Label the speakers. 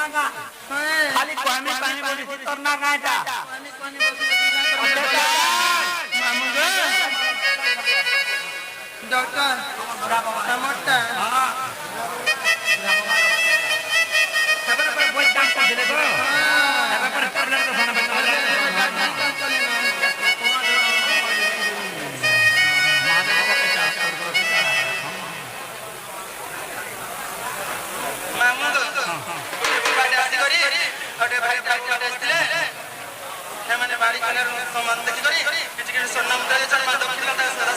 Speaker 1: खाली पानी पानी बोली थी तोर ना गाटा
Speaker 2: डॉक्टर टमाटर
Speaker 1: हां खबर पर बहुत काम कर दिले तो खबर पर प्रॉब्लम तो खाना बता
Speaker 2: अटे भाई डाक्टर आस्तिले हे माने बाड़ी कलर समान देखि करी किछि किछि सोना मुद्रा जन्म दक्षिण